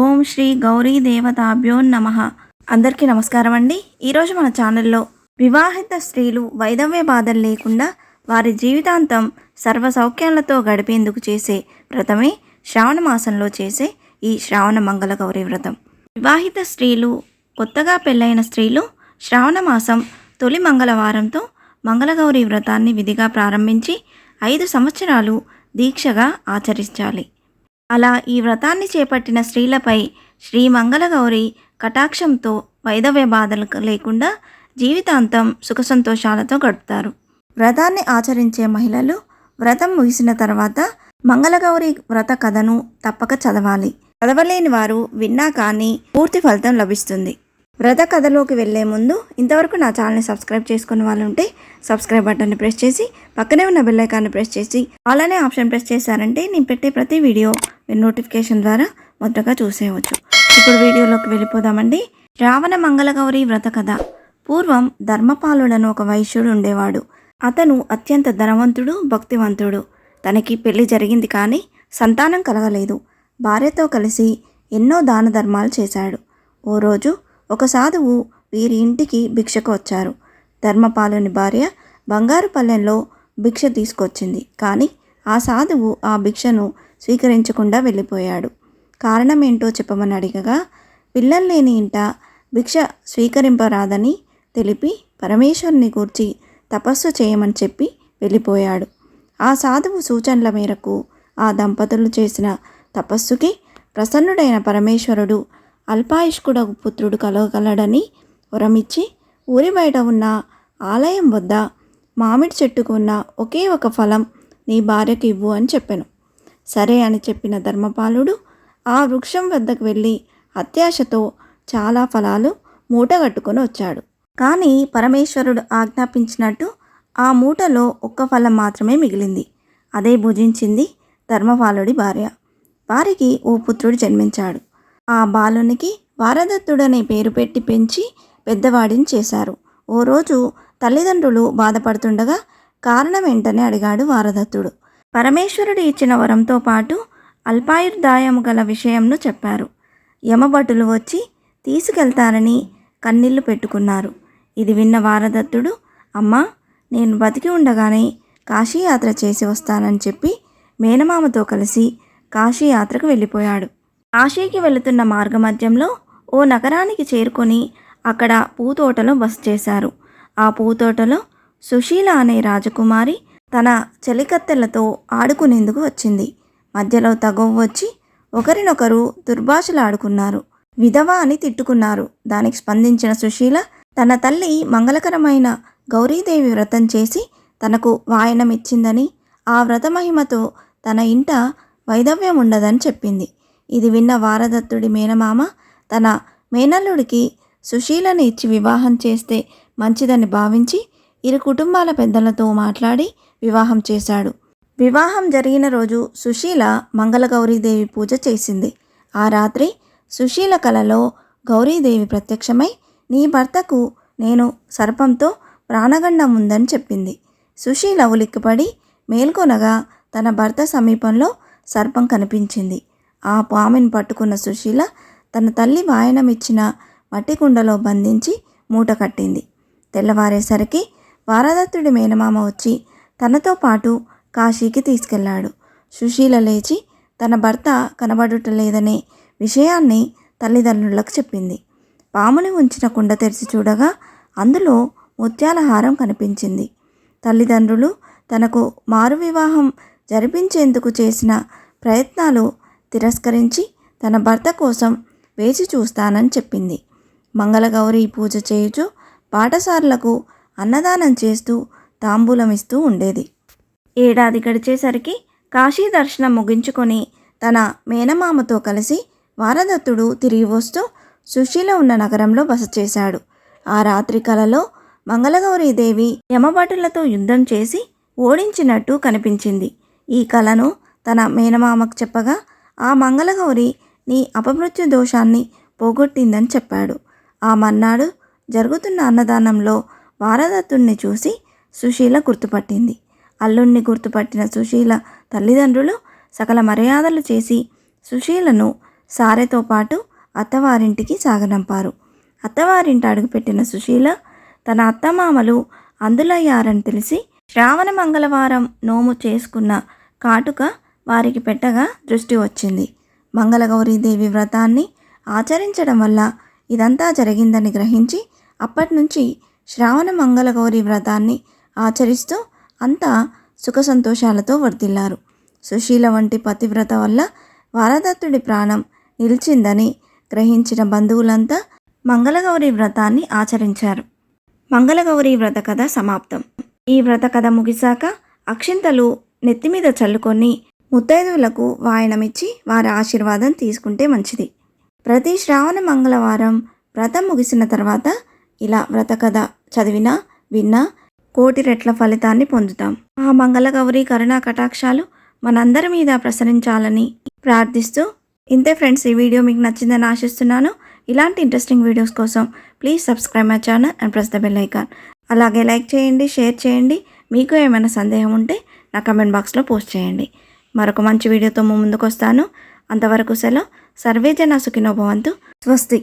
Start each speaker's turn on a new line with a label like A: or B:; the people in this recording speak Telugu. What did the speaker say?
A: ఓం శ్రీ గౌరీ దేవతాభ్యో నమః. అందరికీ నమస్కారం అండి. ఈరోజు మన ఛానల్లో వివాహిత స్త్రీలు వైధవ్య బాధలు లేకుండా వారి జీవితాంతం సర్వ సౌఖ్యాలతో గడిపేందుకు చేసే వ్రతమే శ్రావణ మాసంలో చేసే ఈ శ్రావణ మంగళ గౌరీ వ్రతం. వివాహిత స్త్రీలు, కొత్తగా పెళ్ళైన స్త్రీలు శ్రావణ మాసం తొలి మంగళవారంతో మంగళగౌరి వ్రతాన్ని విధిగా ప్రారంభించి 5 సంవత్సరాలు దీక్షగా ఆచరించాలి. అలా ఈ వ్రతాన్ని చేపట్టిన స్త్రీలపై శ్రీ మంగళగౌరి కటాక్షంతో వైధవ్య బాధలు లేకుండా జీవితాంతం సుఖ సంతోషాలతో గడుపుతారు. వ్రతాన్ని ఆచరించే మహిళలు వ్రతం ముగిసిన తర్వాత మంగళగౌరి వ్రత కథను తప్పక చదవాలి. చదవలేని వారు విన్నా కానీ పూర్తి ఫలితం లభిస్తుంది. వ్రత కథలోకి వెళ్లే ముందు ఇంతవరకు నా ఛానల్ని సబ్స్క్రైబ్ చేసుకున్న వాళ్ళు ఉంటే సబ్స్క్రైబ్ బటన్ని ప్రెస్ చేసి పక్కనే ఉన్న బెల్ ఐకాన్ని ప్రెస్ చేసి అలానే ఆప్షన్ ప్రెస్ చేశారంటే నేను పెట్టే ప్రతి వీడియో మీరు నోటిఫికేషన్ ద్వారా మొదటగా చూసేయవచ్చు. ఇప్పుడు వీడియోలోకి వెళ్ళిపోదామండి. శ్రావణ మంగళగౌరి వ్రత కథ. పూర్వం ధర్మపాలుడను ఒక వైశ్యుడు ఉండేవాడు. అతను అత్యంత ధనవంతుడు, భక్తివంతుడు. తనకి పెళ్లి జరిగింది కానీ సంతానం కలగలేదు. భార్యతో కలిసి ఎన్నో దాన ధర్మాలు చేశాడు. ఓ రోజు ఒక సాధువు వీరి ఇంటికి భిక్షకు వచ్చారు. ధర్మపాలుని భార్య బంగారు పల్లెంలో భిక్ష తీసుకొచ్చింది. కానీ ఆ సాధువు ఆ భిక్షను స్వీకరించకుండా వెళ్ళిపోయాడు. కారణమేంటో చెప్పమని అడిగగా పిల్లలు లేని ఇంట భిక్ష స్వీకరింపరాదని తెలిపి పరమేశ్వరుని గూర్చి తపస్సు చేయమని చెప్పి వెళ్ళిపోయాడు. ఆ సాధువు సూచనల మేరకు ఆ దంపతులు చేసిన తపస్సుకి ప్రసన్నుడైన పరమేశ్వరుడు అల్పాయుష్కుడకు పుత్రుడు కలగలడని వరమిచ్చి ఊరి బయట ఉన్న ఆలయం వద్ద మామిడి చెట్టుకు ఉన్న ఒకే ఒక ఫలం నీ భార్యకు ఇవ్వు అని చెప్పాను. సరే అని చెప్పిన ధర్మపాలుడు ఆ వృక్షం వద్దకు వెళ్ళి అత్యాశతో చాలా ఫలాలు మూటగట్టుకొని వచ్చాడు. కానీ పరమేశ్వరుడు ఆజ్ఞాపించినట్టు ఆ మూటలో ఒక్క ఫలం మాత్రమే మిగిలింది. అదే భుజించింది ధర్మపాలుడి భార్య. వారికి ఓ పుత్రుడు జన్మించాడు. ఆ బాలునికి వారదత్తుడనే పేరు పెట్టి పెంచి పెద్దవాడిని చేశారు. ఓ రోజు తల్లిదండ్రులు బాధపడుతుండగా కారణం ఏంటని అడిగాడు వారదత్తుడు. పరమేశ్వరుడు ఇచ్చిన వరంతో పాటు అల్పాయుర్దాయము గల విషయంను చెప్పారు. యమభటులు వచ్చి తీసుకెళ్తారని కన్నీళ్లు పెట్టుకున్నారు. ఇది విన్న వారదత్తుడు, అమ్మా, నేను బతికి ఉండగానే కాశీయాత్ర చేసి వస్తానని చెప్పి మేనమామతో కలిసి కాశీయాత్రకు వెళ్ళిపోయాడు. కాశీకి వెళుతున్న మార్గమధ్యంలో ఓ నగరానికి చేరుకొని అక్కడ పూతోటలో బస చేశారు. ఆ పూతోటలో సుశీల అనే రాజకుమారి తన చెలికత్తెలతో ఆడుకునేందుకు వచ్చింది. మధ్యలో తగువ వచ్చి ఒకరినొకరు దుర్భాషలాడుకున్నారు. విధవ అని తిట్టుకున్నారు. దానికి స్పందించిన సుశీల తన తల్లి మంగళకరమైన గౌరీదేవి వ్రతం చేసి తనకు వాయనం ఇచ్చిందని, ఆ వ్రత మహిమతో తన ఇంట వైధవ్యం ఉండదని చెప్పింది. ఇది విన్న వారదత్తుడి మేనమామ తన మేనల్లుడికి సుశీలను ఇచ్చి వివాహం చేస్తే మంచిదని భావించి ఇరు కుటుంబాల పెద్దలతో మాట్లాడి వివాహం చేశాడు. వివాహం జరిగిన రోజు సుశీల మంగళగౌరీదేవి పూజ చేసింది. ఆ రాత్రి సుశీల కలలో గౌరీదేవి ప్రత్యక్షమై నీ భర్తకు నేను సర్పంతో ప్రాణగండం ఉందని చెప్పింది. సుశీల ఉలిక్కిపడి మేల్కొనగా తన భర్త సమీపంలో సర్పం కనిపించింది. ఆ పాముని పట్టుకున్న సుశీల తన తల్లి వాయనం ఇచ్చిన మట్టి కుండలో బంధించి మూట కట్టింది. తెల్లవారేసరికి వారదత్తుడి మేనమామ వచ్చి తనతో పాటు కాశీకి తీసుకెళ్లాడు. సుశీల లేచి తన భర్త కనబడుటలేదనే విషయాన్ని తల్లిదండ్రులకు చెప్పింది. పాముని ఉంచిన కుండ తెరిచి చూడగా అందులో ముత్యాల హారం కనిపించింది. తల్లిదండ్రులు తనకు మారు వివాహం జరిపించేందుకు చేసిన ప్రయత్నాలు తిరస్కరించి తన భర్త కోసం వేచి చూస్తానని చెప్పింది. మంగళగౌరి పూజ చేయుచు పాఠశాలలకు అన్నదానం చేస్తూ తాంబూలం ఇస్తూ ఉండేది. ఏడాది గడిచేసరికి కాశీ దర్శనం ముగించుకొని తన మేనమామతో కలిసి వారదత్తుడు తిరిగి వస్తూ సుశీల ఉన్న నగరంలో బస చేశాడు. ఆ రాత్రి కలలో మంగళగౌరీదేవి యమభటులతో యుద్ధం చేసి ఓడించినట్టు కనిపించింది. ఈ కలను తన మేనమామకు చెప్పగా ఆ మంగళగౌరి నీ అపమృత్యు దోషాన్ని పోగొట్టిందని చెప్పాడు. ఆ మన్నాడు జరుగుతున్న అన్నదానంలో వారదత్తుణ్ణి చూసి సుశీల గుర్తుపట్టింది. అల్లుణ్ణి గుర్తుపట్టిన సుశీల తల్లిదండ్రులు సకల మర్యాదలు చేసి సుశీలను సారెతో పాటు అత్తవారింటికి సాగనంపారు. అత్తవారింట అడుగుపెట్టిన సుశీల తన అత్తమామలు అందులయ్యారని తెలిసి శ్రావణ మంగళవారం నోము చేసుకున్న కాటుక వారికి పెట్టగా దృష్టి వచ్చింది. మంగళగౌరీదేవి వ్రతాన్ని ఆచరించడం వల్ల ఇదంతా జరిగిందని గ్రహించి అప్పటి నుంచి శ్రావణ మంగళగౌరి వ్రతాన్ని ఆచరిస్తూ అంతా సుఖ సంతోషాలతో వర్ధిల్లారు. సుశీల వంటి పతివ్రత వల్ల వరదత్తుడి ప్రాణం నిలిచిందని గ్రహించిన బంధువులంతా మంగళగౌరి వ్రతాన్ని ఆచరించారు. మంగళగౌరి వ్రత కథ సమాప్తం. ఈ వ్రత కథ ముగిశాక అక్షింతలు నెత్తిమీద చల్లుకొని ముత్తైదువులకు వాయనమిచ్చి వారి ఆశీర్వాదం తీసుకుంటే మంచిది. ప్రతి శ్రావణ మంగళవారం వ్రతం ముగిసిన తర్వాత ఇలా వ్రత కథ చదివినా విన్నా కోటి రెట్ల ఫలితాన్ని పొందుతాం. ఆ మంగళగౌరి కరుణా కటాక్షాలు మనందరి మీద ప్రసరించాలని ప్రార్థిస్తూ ఇంతే ఫ్రెండ్స్, ఈ వీడియో మీకు నచ్చిందని ఆశిస్తున్నాను. ఇలాంటి ఇంట్రెస్టింగ్ వీడియోస్ కోసం please subscribe my channel and press the bell icon. అలాగే లైక్ చేయండి, షేర్ చేయండి. మీకు ఏమైనా సందేహం ఉంటే నా కమెంట్ బాక్స్లో పోస్ట్ చేయండి. మరొక మంచి వీడియోతో ముందుకు వస్తాను. అంతవరకు సెలవు. సర్వే జన సుఖినో భవంతు. స్వస్తి.